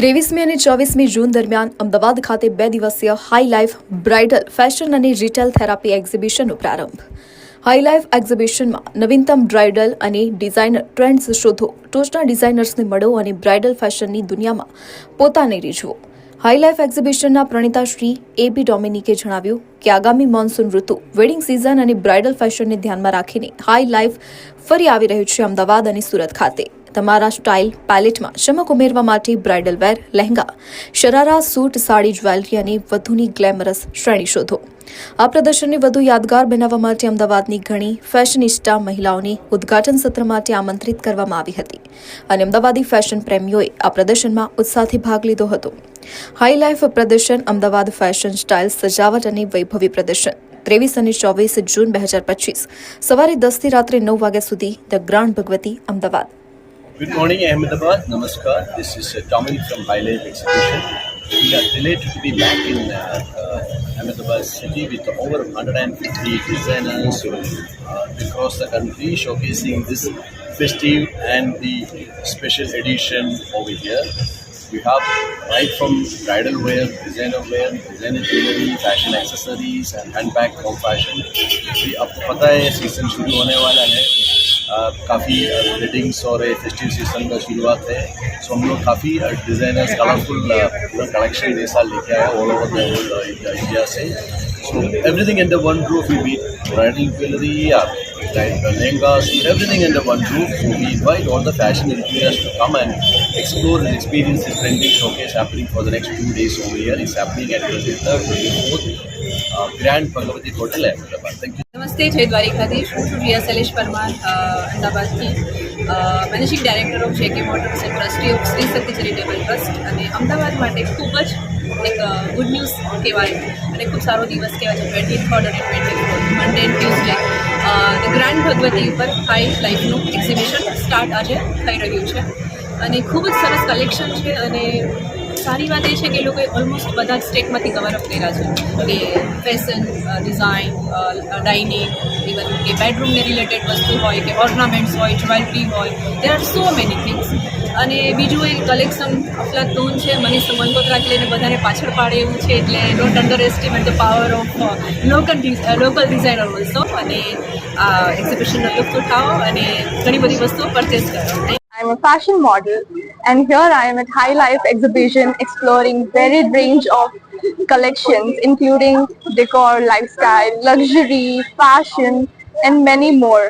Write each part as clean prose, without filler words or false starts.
23મી અને 24મી જૂન દરમિયાન અમદાવાદ ખાતે 2 દિવસીય હાઈ લાઈફ બ્રાઇડલ ફેશન અને રિટેલ થેરાપી એક્ઝિબિશનનો પ્રારંભ. હાઈ લાઈફ એક્ઝિબિશનમાં નવીનતમ બ્રાઇડલ અને ડિઝાઇનર ટ્રેન્ડ્સ શોધો, ટોચના ડિઝાઇનર્સને મળો અને બ્રાઇડલ ફેશનની દુનિયામાં પોતાને રીઝવો. હાઈ લાઈફ એક્ઝિબિશનના પ્રણેતા શ્રી A.B. ડોમિનિકે જણાવ્યું કે આગામી મોન્સૂન ઋતુ, વેડિંગ સિઝન અને બ્રાઇડલ ફેશનને ધ્યાનમાં રાખીને હાઈ લાઈફ ફરી આવી રહ્યું છે અમદાવાદ અને સુરત ખાતે. તમારા સ્ટાઇલ પેલેટમાં ચમક ઉમેરવા માટે બ્રાઇડલ વેર, લહેંગા, શરારા, સૂટ, સાડી, જ્વેલરી અને વધુની ગ્લેમરસ શ્રેણી શોધો. આ પ્રદર્શનને વધુ યાદગાર બનાવવા માટે અમદાવાદની ઘણી ફેશનિસ્ટા મહિલાઓને ઉદ્ઘાટન સત્ર માટે આમંત્રિત કરવામાં આવી હતી અને અમદાવાદી ફેશન પ્રેમીઓએ આ પ્રદર્શનમાં ઉત્સાહથી ભાગ લીધો હતો. હાઈ લાઈફ પ્રદર્શન અમદાવાદ ફેશન, સ્ટાઇલ, સજાવટ અને વૈભવી પ્રદર્શન 23 અને 24 જૂન 2025 સવારે 10 થી રાત્રે 9 વાગ્યા સુધી the grand Bhagwati, Ahmedabad. Good morning, Ahmedabad. Namaskar. This is Dominic from High Life Exhibition. We are delighted to be back in Ahmedabad city with over 150 designers across the country showcasing this festive and the special edition over here. We have right from bridal wear, designer jewelry, fashion accessories and handbag from fashion. अभी आपको पता है season शुरू होने वाला है. काफ़ी weddings और फेस्टिव सीजन का शुरुआत है, सो हम लोग काफ़ी डिज़ाइनर्स कलरफुल कलेक्शन ये साल लेके आए ऑल ओवर द इंडिया से. So everything under one roof we meet bridal jewellery, lehengas, everything under one roof. So we invite all the fashion enthusiasts to come and explore and experience this trending showcase happening for the next 2 days over here. It's happening at 23rd, 24th, Grand Bhagavati Hotel, Ahmedabad. Thank you. નમસ્તે, જય દ્વારિકાધીશ. હું છું પ્રિયા શૈલેષ પરમાર, અમદાવાદથી managing director of JK motors and trustee of Shri Sati charitable trust. અને અમદાવાદ માટે ખૂબ જ એક ગુડ ન્યૂઝ કહેવાય અને ખૂબ સારો દિવસ કહેવાય છે. 23rd અને 24th Monday and Tuesday the grand Bhagwati ઉપર હાઈ લાઈફનું એક્ઝિબિશન સ્ટાર્ટ આજે થઈ રહ્યું છે અને ખૂબ જ સરસ કલેક્શન છે. અને સારી વાત એ છે કે એ લોકોએ ઓલમોસ્ટ બધા જ સ્ટેટમાંથી કવરઅપ કર્યા છે કે ફેશન, ડિઝાઇન, ડાઇનિંગ, ઇવન કે બેડરૂમને રિલેટેડ વસ્તુ હોય કે ઓર્નામેન્ટ્સ હોય, જ્વેલરી હોય, there are so many things. અને બીજું એ કલેક્શન અફલાતૂન છે. મનીષ મંગોત્રાથી લઈને બધાને પાછળ પાડે એવું છે, એટલે don't under estimate the power of local designer also. અને આ એક્ઝિબિશનનો લુફ્ત ઉઠાવો અને ઘણી બધી વસ્તુઓ પરચેસ કરો. I'm a fashion model, and here I am at High Life Exhibition exploring varied range of collections including decor, lifestyle, luxury, fashion and many more.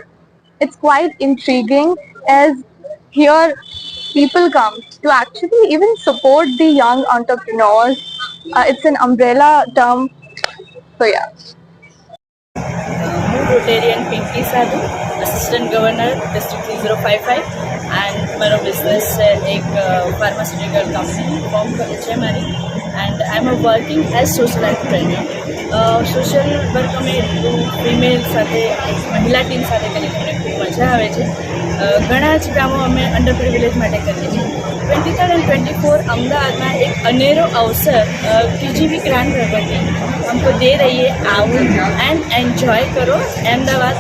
It's quite intriguing as here people come to actually even support the young entrepreneurs. It's an umbrella term. So yeah. Rotarian Pinky Sadhu, Assistant Governor, District 3055, and મારો business છે એક pharmaceutical company form છે મારી. And I M working as social entrepreneur. Social work અમે female સાથે, મહિલા team સાથે કરીને મને ખૂબ મજા આવે છે. ઘણા જ કામો અમે અંડર પ્રિવિલેજ માટે કરીએ છીએ. 23rd and 24 अहमदाबाद एक अनेरो अवसर TGV ग्रैंड भगवती हमको दे रही है. आओ एंड एंजॉय करो. अहमदाबाद